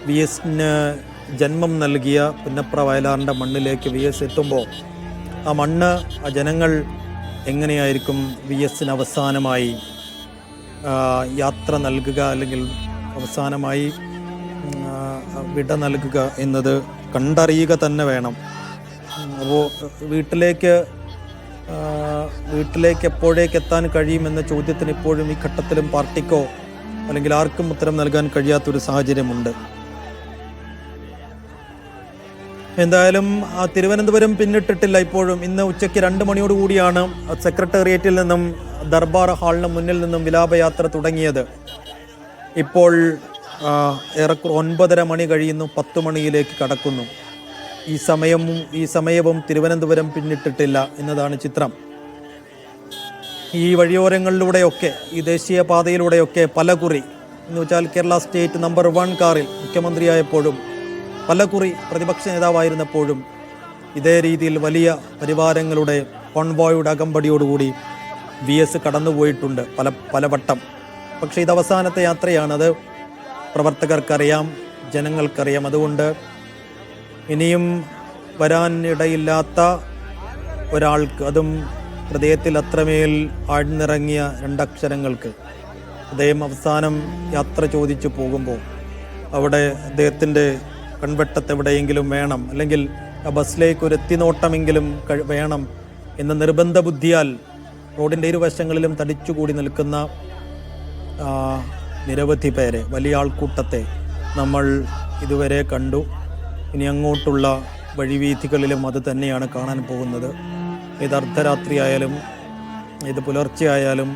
V എസിന് ജന്മം നൽകിയ പുന്നപ്ര വയലാറിൻ്റെ മണ്ണിലേക്ക് വി എസ് എത്തുമ്പോൾ ആ മണ്ണ്, ആ ജനങ്ങൾ എങ്ങനെയായിരിക്കും വി എസിന് അവസാനമായി യാത്ര നൽകുക, അല്ലെങ്കിൽ അവസാനമായി വിട നൽകുക എന്നത് കണ്ടറിയുക തന്നെ വേണം. അപ്പോൾ വീട്ടിലേക്ക് എപ്പോഴേക്ക് എത്താൻ കഴിയുമെന്ന ചോദ്യത്തിന് ഇപ്പോഴും ഈ ഘട്ടത്തിലും പാർട്ടിക്കോ അല്ലെങ്കിൽ ആർക്കും ഉത്തരം നൽകാൻ കഴിയാത്തൊരു സാഹചര്യമുണ്ട്. എന്തായാലും തിരുവനന്തപുരം പിന്നിട്ടിട്ടില്ല. ഇപ്പോഴും ഇന്ന് ഉച്ചയ്ക്ക് 2 മണിയോടുകൂടിയാണ് സെക്രട്ടേറിയറ്റിൽ നിന്നും ദർബാർ ഹാളിന് മുന്നിൽ നിന്നും വിലാപയാത്ര തുടങ്ങിയത്. ഇപ്പോൾ ഏറെക്കുറെ 9:30 മണി കഴിയുന്നു, 10 മണിയിലേക്ക് കടക്കുന്നു. ഈ സമയവും തിരുവനന്തപുരം പിന്നിട്ടിട്ടില്ല എന്നതാണ് ചിത്രം. ഈ വഴിയോരങ്ങളിലൂടെയൊക്കെ, ഈ ദേശീയപാതയിലൂടെയൊക്കെ പലകുറി, എന്ന് വെച്ചാൽ കേരള സ്റ്റേറ്റ് നമ്പർ 1 കാറിൽ മുഖ്യമന്ത്രിയായപ്പോഴും പലകുറി പ്രതിപക്ഷ നേതാവായിരുന്നപ്പോഴും ഇതേ രീതിയിൽ വലിയ പരിവാരങ്ങളുടെ കോൺവോയുടെ അകമ്പടിയോടുകൂടി വി എസ് കടന്നുപോയിട്ടുണ്ട് പലവട്ടം. പക്ഷേ ഇത് അവസാനത്തെ യാത്രയാണത്. പ്രവർത്തകർക്കറിയാം, ജനങ്ങൾക്കറിയാം. അതുകൊണ്ട് ഇനിയും വരാനിടയില്ലാത്ത ഒരാൾക്ക്, അതും ഹൃദയത്തിൽ അത്രമേൽ ആഴ്ന്നിറങ്ങിയ 2 അക്ഷരങ്ങൾക്ക്, അദ്ദേഹം അവസാനം യാത്ര ചോദിച്ചു പോകുമ്പോൾ അവിടെ അദ്ദേഹത്തിൻ്റെ കൺവെട്ടത്തെവിടെയെങ്കിലും വേണം, അല്ലെങ്കിൽ ആ ബസ്സിലേക്ക് ഒരു എത്തിനോട്ടമെങ്കിലും വേണം എന്ന നിർബന്ധ ബുദ്ധിയാൽ റോഡിൻ്റെ ഇരുവശങ്ങളിലും തടിച്ചുകൂടി നിൽക്കുന്ന നിരവധി പേരെ, വലിയ ആൾക്കൂട്ടത്തെ നമ്മൾ ഇതുവരെ കണ്ടു. ഇനി അങ്ങോട്ടുള്ള വഴിവീഥികളിലും അത് തന്നെയാണ് കാണാൻ പോകുന്നത്. ഇത് അർദ്ധരാത്രിയായാലും ഇത് പുലർച്ചെയായാലും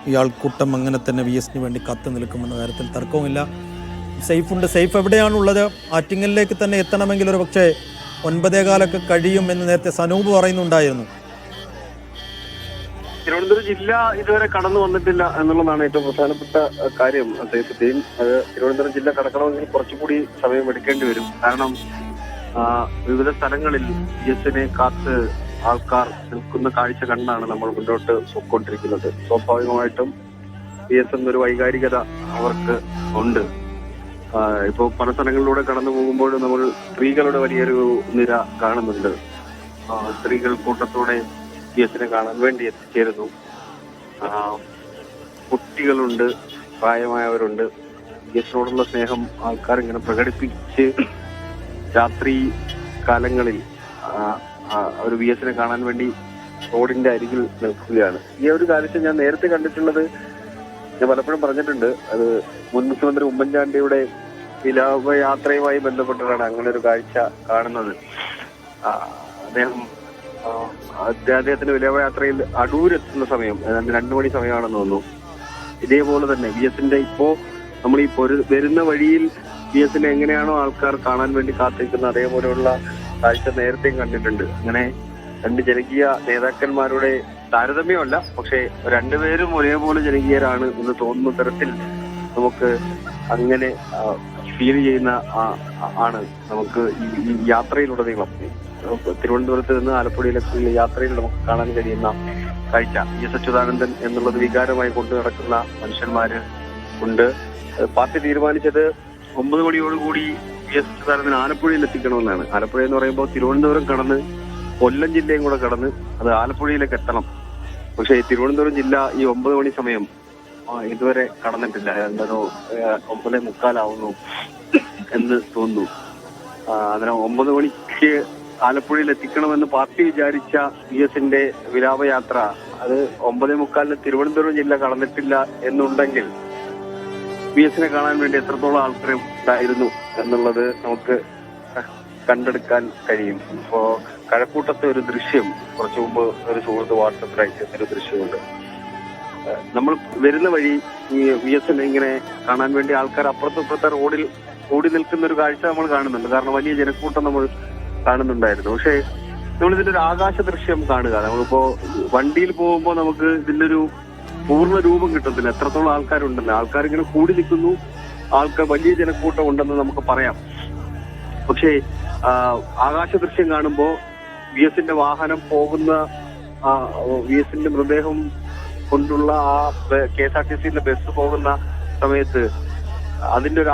ഈ ആൾക്കൂട്ടം അങ്ങനെ തന്നെ വി എസിന് വേണ്ടി കാത്തു നിൽക്കുമെന്ന കാര്യത്തിൽ തർക്കവുമില്ല. സേഫുണ്ട്. സേഫ് എവിടെയാണുള്ളത്? ആറ്റിങ്ങലിലേക്ക് തന്നെ എത്തണമെങ്കിൽ ഒരു പക്ഷേ 9:15 കഴിയും എന്ന് നേരത്തെ സനൂപ് പറയുന്നുണ്ടായിരുന്നു. തിരുവനന്തപുരം ജില്ല ഇതുവരെ കടന്നു വന്നിട്ടില്ല എന്നുള്ളതാണ് ഏറ്റവും പ്രധാനപ്പെട്ട കാര്യം. സേഫുദ്ദീൻ, അത് തിരുവനന്തപുരം ജില്ല കടക്കണമെങ്കിൽ കുറച്ചുകൂടി സമയം എടുക്കേണ്ടി വരും. കാരണം വിവിധ സ്ഥലങ്ങളിൽ വി എസിനെ കാത്ത് ആൾക്കാർ നിൽക്കുന്ന കാഴ്ച കണ്ടാണ് നമ്മൾ മുന്നോട്ട് പോയിക്കൊണ്ടിരിക്കുന്നത്. സ്വാഭാവികമായിട്ടും വി എസ് എന്നൊരു വൈകാരികത അവർക്ക് ഉണ്ട്. ഇപ്പോൾ പല സ്ഥലങ്ങളിലൂടെ കടന്നു പോകുമ്പോൾ നമ്മൾ സ്ത്രീകളുടെ വലിയൊരു നിര കാണുന്നുണ്ട്. സ്ത്രീകൾ കൂട്ടത്തോടെ വി എസിനെ കാണാൻ വേണ്ടി എത്തിച്ചേരുന്നു. കുട്ടികളുണ്ട്, പ്രായമായവരുണ്ട്. വി എസിനോടുള്ള സ്നേഹം ആൾക്കാർ ഇങ്ങനെ പ്രകടിപ്പിച്ച് രാത്രി കാലങ്ങളിൽ ഒരു വി എസിനെ കാണാൻ വേണ്ടി റോഡിന്റെ അരികിൽ നിൽക്കുകയാണ്. ഈ ഒരു കാഴ്ച ഞാൻ നേരത്തെ കണ്ടിട്ടുള്ളത്, ഞാൻ പലപ്പോഴും പറഞ്ഞിട്ടുണ്ട്. അത് മുൻ മുഖ്യമന്ത്രി ഉമ്മൻചാണ്ടിയുടെ വിലാപയാത്രയുമായി ബന്ധപ്പെട്ടിട്ടാണ് അങ്ങനെ ഒരു കാഴ്ച കാണുന്നത്. അദ്ദേഹത്തിന്റെ വിലാപയാത്രയിൽ അടൂരെത്തുന്ന സമയം ഏതാണ്ട് 2 മണി സമയമാണെന്ന് തോന്നുന്നു. ഇതേപോലെ തന്നെ വി എസിന്റെ ഇപ്പോ നമ്മൾ ഈ വരുന്ന വഴിയിൽ വി എസിനെ എങ്ങനെയാണോ ആൾക്കാർ കാണാൻ വേണ്ടി കാത്തിരിക്കുന്നത്, അതേപോലെയുള്ള കാഴ്ച നേരത്തെയും കണ്ടിട്ടുണ്ട്. അങ്ങനെ 2 ജനകീയ നേതാക്കന്മാരുടെ താരതമ്യമല്ല, പക്ഷെ 2 പേരും ഒരേപോലെ ജനകീയരാണ് എന്ന് തോന്നുന്ന തരത്തിൽ നമുക്ക് അങ്ങനെ ഫീൽ ചെയ്യുന്ന ആണ് നമുക്ക് ഈ യാത്രയിലുടനീളം. തിരുവനന്തപുരത്ത് നിന്ന് ആലപ്പുഴയിലേക്കുള്ള യാത്രയിൽ നമുക്ക് കാണാൻ കഴിയുന്ന കാഴ്ച. എസ് അച്യുതാനന്ദൻ എന്നുള്ളത് വികാരമായി കൊണ്ടു നടക്കുന്ന മനുഷ്യന്മാര് ഉണ്ട്. പാർട്ടി തീരുമാനിച്ചത് 9 മണിയോടുകൂടി എസ് അച്യുതാനന്ദൻ ആലപ്പുഴയിൽ എത്തിക്കണമെന്നാണ്. ആലപ്പുഴ എന്ന് പറയുമ്പോൾ തിരുവനന്തപുരം കടന്ന് കൊല്ലം ജില്ലയും കൂടെ കടന്ന് അത് ആലപ്പുഴയിലേക്ക് എത്തണം. പക്ഷേ തിരുവനന്തപുരം ജില്ല ഈ 9 മണി സമയം ഇതുവരെ കടന്നിട്ടില്ല. എന്താണോ 9:45 എന്ന് തോന്നുന്നു. അന്നേരം 9 മണിക്ക് ആലപ്പുഴയിൽ എത്തിക്കണമെന്ന് പാർട്ടി വിചാരിച്ച വി എസിന്റെ വിലാപയാത്ര അത് 9:45 തിരുവനന്തപുരം ജില്ല കടന്നിട്ടില്ല എന്നുണ്ടെങ്കിൽ വി എസിനെ കാണാൻ വേണ്ടി എത്രത്തോളം ആൾക്കാർ ഉണ്ടായിരുന്നു എന്നുള്ളത് നമുക്ക് കണ്ടെടുക്കാൻ കഴിയും. ഇപ്പോ കഴക്കൂട്ടത്തെ ഒരു ദൃശ്യം കുറച്ചു മുമ്പ് ഒരു സുഹൃത്ത് വാട്സപ്പിൽ അയച്ചൊരു ദൃശ്യമുണ്ട്. നമ്മൾ വരുന്ന വഴി ഈ വി എസിനെ ഇങ്ങനെ കാണാൻ വേണ്ടി ആൾക്കാർ അപ്പുറത്തെ റോഡിൽ കൂടി നിൽക്കുന്ന ഒരു കാഴ്ച നമ്മൾ കാണുന്നുണ്ട്. കാരണം വലിയ ജനക്കൂട്ടം നമ്മൾ കാണുന്നുണ്ടായിരുന്നു. പക്ഷേ നമ്മളിതിന്റെ ഒരു ആകാശ ദൃശ്യം കാണുക. നമ്മളിപ്പോ വണ്ടിയിൽ പോകുമ്പോൾ നമുക്ക് ഇതിന്റെ ഒരു പൂർണ്ണ രൂപം കിട്ടത്തില്ല, എത്രത്തോളം ആൾക്കാരുണ്ടെന്ന്. ആൾക്കാരിങ്ങനെ കൂടി നിൽക്കുന്നു, ആൾക്കാർ വലിയ ജനക്കൂട്ടം ഉണ്ടെന്ന് നമുക്ക് പറയാം. പക്ഷേ ആകാശ ദൃശ്യം കാണുമ്പോൾ വി എസിന്റെ വാഹനം പോകുന്ന വി എസിന്റെ മൃതദേഹം കൊണ്ടുള്ള ആ KSRTCന്റെ ബസ് പോകുന്ന സമയത്ത് അതിന്റെ ഒരു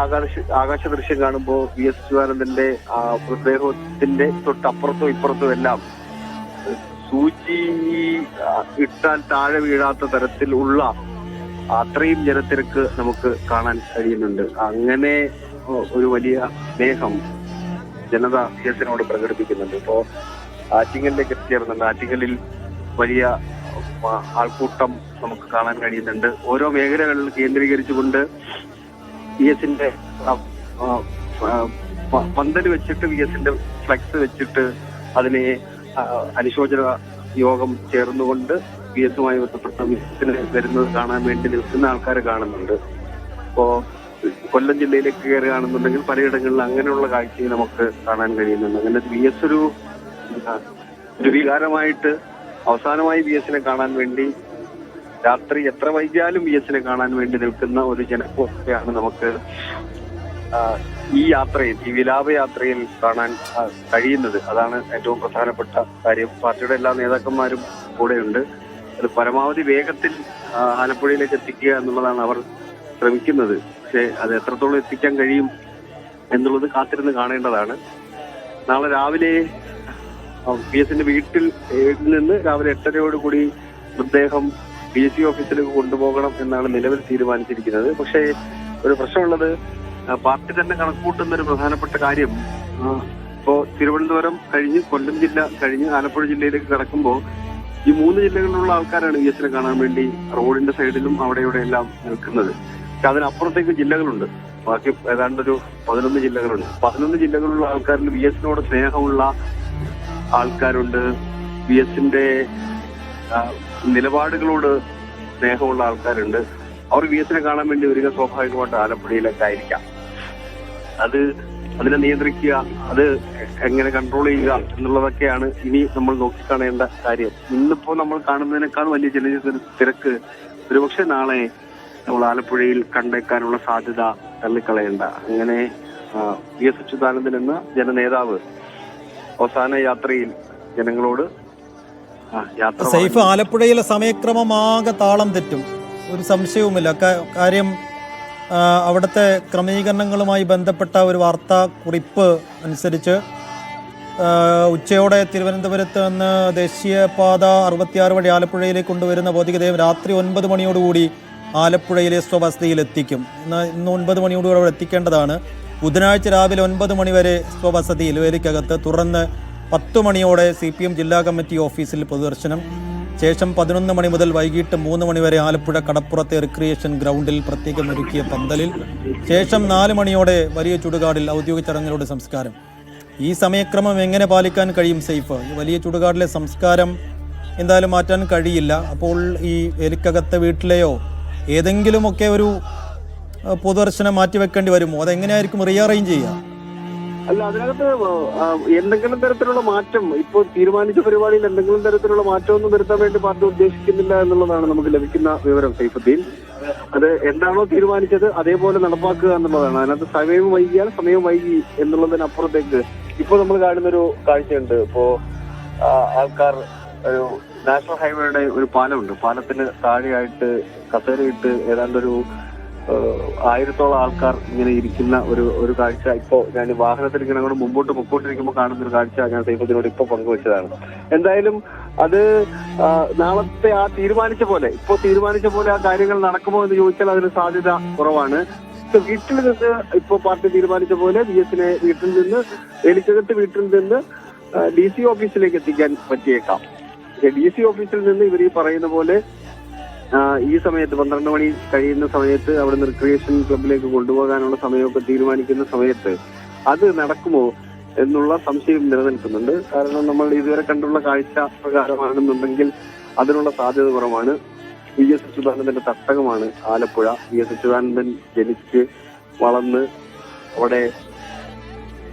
ആകാശ ദൃശ്യം കാണുമ്പോൾ വി എസ് അച്യുതാനന്ദന്റെ മൃതദേഹത്തിന്റെ തൊട്ടപ്പുറത്തും ഇപ്പുറത്തും എല്ലാം സൂചി ഇട്ടാൽ താഴെ വീഴാത്ത തരത്തിലുള്ള അത്രയും ജനത്തിരക്ക് നമുക്ക് കാണാൻ കഴിയുന്നുണ്ട്. അങ്ങനെ ഒരു വലിയ സ്നേഹം ജനത വി എസിനോട് പ്രകടിപ്പിക്കുന്നുണ്ട്. ഇപ്പോ ആറ്റിങ്ങലിലേക്ക് എത്തിച്ചേർന്നുണ്ട്. ആറ്റിങ്ങലിൽ വലിയ ആൾക്കൂട്ടം നമുക്ക് കാണാൻ കഴിയുന്നുണ്ട്. ഓരോ മേഖലകളിൽ കേന്ദ്രീകരിച്ചുകൊണ്ട് വി എസിന്റെ പന്തൽ വെച്ചിട്ട് വി എസിന്റെ ഫ്ലക്സ് വെച്ചിട്ട് അതിനെ അനുശോചന യോഗം ചേർന്നുകൊണ്ട് വി എസുമായി ബന്ധപ്പെട്ട വിസിന് വരുന്നത് കാണാൻ വേണ്ടി നിൽക്കുന്ന ആൾക്കാരെ കാണുന്നുണ്ട്. ഇപ്പോ കൊല്ലം ജില്ലയിലേക്ക് കയറി കാണുന്നുണ്ടെങ്കിൽ പലയിടങ്ങളിൽ അങ്ങനെയുള്ള കാഴ്ചയും നമുക്ക് കാണാൻ കഴിയുന്നുണ്ട്. അങ്ങനെ വി എസ് ഒരു വികാരമായിട്ട് അവസാനമായി വി എസിനെ കാണാൻ വേണ്ടി രാത്രി എത്ര വൈകിയാലും വി എസിനെ കാണാൻ വേണ്ടി നിൽക്കുന്ന ഒരു ജനക്കൂട്ടത്തെയാണ് നമുക്ക് ഈ യാത്രയിൽ, ഈ വിലാപയാത്രയിൽ കാണാൻ കഴിയുന്നത്. അതാണ് ഏറ്റവും പ്രധാനപ്പെട്ട കാര്യം. പാർട്ടിയുടെ എല്ലാ നേതാക്കന്മാരും കൂടെയുണ്ട്. അത് പരമാവധി വേഗത്തിൽ ആലപ്പുഴയിലേക്ക് എത്തിക്കുക എന്നുള്ളതാണ് അവർ ശ്രമിക്കുന്നത്. പക്ഷെ അത് എത്രത്തോളം എത്തിക്കാൻ കഴിയും എന്നുള്ളത് കാത്തിരുന്ന് കാണേണ്ടതാണ്. നാളെ രാവിലെ പി എസിന്റെ വീട്ടിൽ നിന്ന് രാവിലെ 8:30 മൃതദേഹം PSC ഓഫീസിലേക്ക് കൊണ്ടുപോകണം എന്നാണ് നിലവിൽ തീരുമാനിച്ചിരിക്കുന്നത്. പക്ഷേ ഒരു പ്രശ്നമുള്ളത്, പാർട്ടി തന്നെ കണക്കൂട്ടുന്ന ഒരു പ്രധാനപ്പെട്ട കാര്യം, ഇപ്പോ തിരുവനന്തപുരം കഴിഞ്ഞ് കൊല്ലം ജില്ല കഴിഞ്ഞ് ആലപ്പുഴ ജില്ലയിലേക്ക് കടക്കുമ്പോൾ ഈ 3 ജില്ലകളിലുള്ള ആൾക്കാരാണ് വി എസിനെ കാണാൻ വേണ്ടി റോഡിന്റെ സൈഡിലും അവിടെ ഇവിടെ എല്ലാം നിൽക്കുന്നത്. പക്ഷെ അതിനപ്പുറത്തേക്ക് ജില്ലകളുണ്ട്. ബാക്കി ഏതാണ്ടൊരു 11 ജില്ലകളുണ്ട്. 11 ജില്ലകളിലുള്ള ആൾക്കാരിൽ വി എസിനോട് സ്നേഹമുള്ള ആൾക്കാരുണ്ട്. വി എസിന്റെ നിലപാടുകളോട് സ്നേഹമുള്ള ആൾക്കാരുണ്ട്. അവർ വി എസിനെ കാണാൻ വേണ്ടി വരിക സ്വാഭാവികമായിട്ട് ആലപ്പുഴയിലേക്കായിരിക്കാം. അതിനെ നിയന്ത്രിക്കുക, അത് എങ്ങനെ കൺട്രോൾ ചെയ്യുക എന്നുള്ളതൊക്കെയാണ് ഇനി നമ്മൾ നോക്കിക്കാണേണ്ട കാര്യം. ഇന്നിപ്പോ നമ്മൾ കാണുന്നതിനേക്കാൾ വലിയ തിരക്ക് ഒരുപക്ഷെ നാളെ നമ്മൾ ആലപ്പുഴയിൽ കണ്ടേക്കാനുള്ള സാധ്യത തള്ളിക്കളയണ്ട. അങ്ങനെ വി എസ് അച്യുതാനന്ദൻ എന്ന ജനനേതാവ് അവസാന യാത്രയിൽ ജനങ്ങളോട് സൈഫ്, ആലപ്പുഴയിലെ സമയക്രമം ആകെ താളം തെറ്റും, ഒരു സംശയവുമില്ല. കാര്യം അവിടുത്തെ ക്രമീകരണങ്ങളുമായി ബന്ധപ്പെട്ട ഒരു വാർത്താ കുറിപ്പ് അനുസരിച്ച് ഉച്ചയോടെ തിരുവനന്തപുരത്ത് നിന്ന് ദേശീയപാത 66 വഴി ആലപ്പുഴയിലേക്ക് കൊണ്ടുവരുന്ന ഭൗതികദേഹം രാത്രി 9 മണിയോടുകൂടി ആലപ്പുഴയിലെ സ്വവസതിയിലെത്തിക്കും. ഇന്ന് 9 മണിയോടുകൂടി അവിടെ എത്തിക്കേണ്ടതാണ്. ബുധനാഴ്ച രാവിലെ 9 മണി വരെ സ്വവസതിയിൽ വേലിക്കകത്ത്, തുടർന്ന് 10 മണിയോടെ CPM ജില്ലാ കമ്മിറ്റി ഓഫീസിൽ പൊതുദർശനം. ശേഷം 11 മണി മുതൽ വൈകിട്ട് 3 മണി വരെ ആലപ്പുഴ കടപ്പുറത്തെ റിക്രിയേഷൻ ഗ്രൗണ്ടിൽ പ്രത്യേകം ഒരുക്കിയ പന്തലിൽ. ശേഷം 4 മണിയോടെ വലിയ ചുടുകാടിൽ ഔദ്യോഗിക ചടങ്ങുകളുടെ സംസ്കാരം. ഈ സമയക്രമം എങ്ങനെ പാലിക്കാൻ കഴിയും സൈഫ്? ഈ വലിയ ചുടുകാടിലെ സംസ്കാരം എന്തായാലും മാറ്റാൻ കഴിയില്ല. അപ്പോൾ ഈ വേലിക്കകത്തെ വീട്ടിലെയോ ഏതെങ്കിലുമൊക്കെ ഒരു പൊതുദർശനം മാറ്റിവെക്കേണ്ടി വരുമോ? അതെങ്ങനെയായിരിക്കും റീഅറേഞ്ച് ചെയ്യുക? അല്ല, അതിനകത്ത് എന്തെങ്കിലും തരത്തിലുള്ള മാറ്റം ഇപ്പോ തീരുമാനിച്ച പരിപാടിയിൽ എന്തെങ്കിലും തരത്തിലുള്ള മാറ്റമൊന്നും വരുത്താൻ വേണ്ടി പാർട്ടി ഉദ്ദേശിക്കുന്നില്ല എന്നുള്ളതാണ് നമുക്ക് ലഭിക്കുന്ന വിവരം. സൈഫുദ്ദീൻ, അത് എന്താണോ തീരുമാനിച്ചത് അതേപോലെ നടപ്പാക്കുക എന്നുള്ളതാണ്. അതിനകത്ത് സമയം വൈകിയാൽ സമയം വൈകി എന്നുള്ളതിനപ്പുറത്തേക്ക് ഇപ്പോൾ നമ്മൾ കാണുന്നൊരു കാഴ്ചയുണ്ട്. ഇപ്പോ ആൾക്കാർ ഒരു നാഷണൽ ഹൈവേയുടെ ഒരു പാലമുണ്ട്, പാലത്തിന് താഴെയായിട്ട് കസേരയിട്ട് ഏതാണ്ടൊരു 1000-ഓളം ആൾക്കാർ ഇങ്ങനെ ഇരിക്കുന്ന ഒരു കാഴ്ച ഇപ്പോ ഞാൻ വാഹനത്തിൽ ഇങ്ങനെ അങ്ങോട്ട് മുമ്പോട്ട് പൊക്കോണ്ടിരിക്കുമ്പോൾ കാണുന്ന ഒരു കാഴ്ച ഞാൻ സൈഫുദ്ദീനോട് ഇപ്പൊ പങ്കുവച്ചതാണ്. എന്തായാലും അത് നാളത്തെ തീരുമാനിച്ച പോലെ ആ കാര്യങ്ങൾ നടക്കുമോ എന്ന് ചോദിച്ചാൽ അതിന് സാധ്യത കുറവാണ്. വീട്ടിൽ നിന്ന് ഇപ്പോ പാർട്ടി തീരുമാനിച്ച പോലെ വി എസിനെ വീട്ടിൽ നിന്ന് വേലിക്കകത്ത് വീട്ടിൽ നിന്ന് DC ഓഫീസിലേക്ക് എത്തിക്കാൻ പറ്റിയേക്കാം. DC ഓഫീസിൽ നിന്ന് ഇവർ ഈ പറയുന്ന പോലെ ഈ സമയത്ത് 12 മണി കഴിയുന്ന സമയത്ത് അവിടെ റിക്രിയേഷൻ ക്ലബിലേക്ക് കൊണ്ടുപോകാനുള്ള സമയമൊക്കെ തീരുമാനിക്കുന്ന സമയത്ത് അത് നടക്കുമോ എന്നുള്ള സംശയം നിലനിൽക്കുന്നുണ്ട്. കാരണം നമ്മൾ ഇതുവരെ കണ്ടുള്ള കാഴ്ച പ്രകാരമാണെന്നുണ്ടെങ്കിൽ അതിനുള്ള സാധ്യത കുറവാണ്. വി എസ് അച്യുതാനന്ദന്റെ തട്ടകമാണ് ആലപ്പുഴ. വി എസ് അച്യുതാനന്ദൻ ജനിച്ച് വളർന്ന് അവിടെ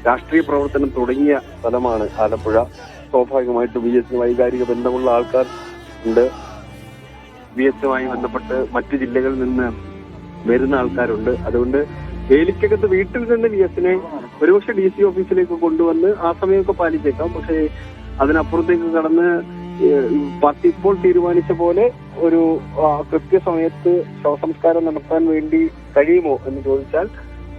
രാഷ്ട്രീയ പ്രവർത്തനം തുടങ്ങിയ സ്ഥലമാണ് ആലപ്പുഴ. സ്വാഭാവികമായിട്ട് വി എസിന് വൈകാരിക ബന്ധമുള്ള ആൾക്കാർ ഉണ്ട്. വി എസുമായി ബന്ധപ്പെട്ട് മറ്റു ജില്ലകളിൽ നിന്ന് വരുന്ന ആൾക്കാരുണ്ട്. അതുകൊണ്ട് വേലിക്കകത്ത് വീട്ടിൽ നിന്ന് വി എസിനെ ഒരുപക്ഷെ DC ഓഫീസിലേക്ക് കൊണ്ടുവന്ന് ആ സമയമൊക്കെ പാലിച്ചേക്കാം. പക്ഷേ അതിനപ്പുറത്തേക്ക് കടന്ന് പാർട്ടി ഇപ്പോൾ തീരുമാനിച്ച പോലെ ഒരു കൃത്യസമയത്ത് ശവസംസ്കാരം നടത്താൻ വേണ്ടി കഴിയുമോ എന്ന് ചോദിച്ചാൽ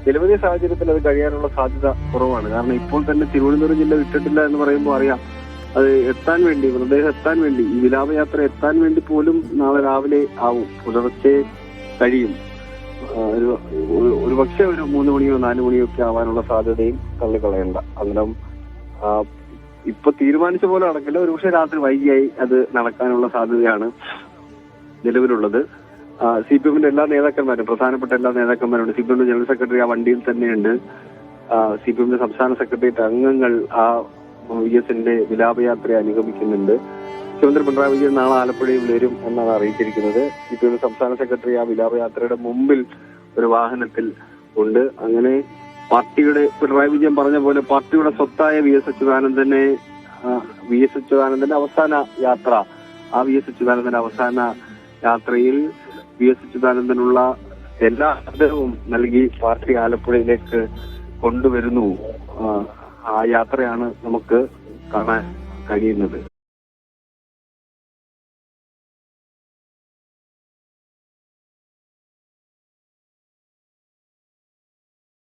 നിലവിലെ സാഹചര്യത്തിൽ അത് കഴിയാനുള്ള സാധ്യത കുറവാണ്. കാരണം ഇപ്പോൾ തന്നെ തിരുവനന്തപുരം ജില്ല വിട്ടിട്ടില്ല എന്ന് പറയുമ്പോൾ അറിയാം, അത് എത്താൻ വേണ്ടി, മൃതദേഹം എത്താൻ വേണ്ടി, ഈ വിലാപയാത്ര എത്താൻ വേണ്ടി പോലും നാളെ രാവിലെ ആവും, പുലർച്ചെ കഴിയും. ഒരു പക്ഷേ ഒരു 3 മണിയോ 4 മണിയോ ഒക്കെ ആവാനുള്ള സാധ്യതയും തള്ളിക്കളയണ്ട. അന്നേരം ഇപ്പൊ തീരുമാനിച്ച പോലെ നടക്കില്ല, ഒരുപക്ഷെ രാത്രി വൈകിയായി അത് നടക്കാനുള്ള സാധ്യതയാണ് നിലവിലുള്ളത്. CPM-ന്റെ എല്ലാ നേതാക്കന്മാരും, പ്രധാനപ്പെട്ട എല്ലാ നേതാക്കന്മാരുണ്ട്. CPM-ന്റെ ജനറൽ സെക്രട്ടറി ആ വണ്ടിയിൽ തന്നെയുണ്ട്. CPM-ന്റെ സംസ്ഥാന സെക്രട്ടേറിയറ്റ് അംഗങ്ങൾ ആ VS-ന്റെ വിലാപയാത്രയെ അനുഗമിക്കുന്നുണ്ട്. മുഖ്യമന്ത്രി പിണറായി വിജയൻ നാളെ ആലപ്പുഴയിൽ വരും എന്നാണ് അറിയിച്ചിരിക്കുന്നത്. CPM സംസ്ഥാന സെക്രട്ടറി ആ വിലാപയാത്രയുടെ മുമ്പിൽ ഒരു വാഹനത്തിൽ ഉണ്ട്. അങ്ങനെ പാർട്ടിയുടെ, പിണറായി വിജയൻ പറഞ്ഞ പോലെ പാർട്ടിയുടെ സ്വത്തായ VS അച്യുതാനന്ദന്റെ അവസാന യാത്ര, ആ VS അച്യുതാനന്ദന്റെ അവസാന യാത്രയിൽ VS അച്യുതാനന്ദനുള്ള എല്ലാ ആദരവും നൽകി പാർട്ടി ആലപ്പുഴയിലേക്ക് കൊണ്ടുവരുന്നു. ആ യാത്രയാണ് നമുക്ക് കാണാൻ കഴിയുന്നത്.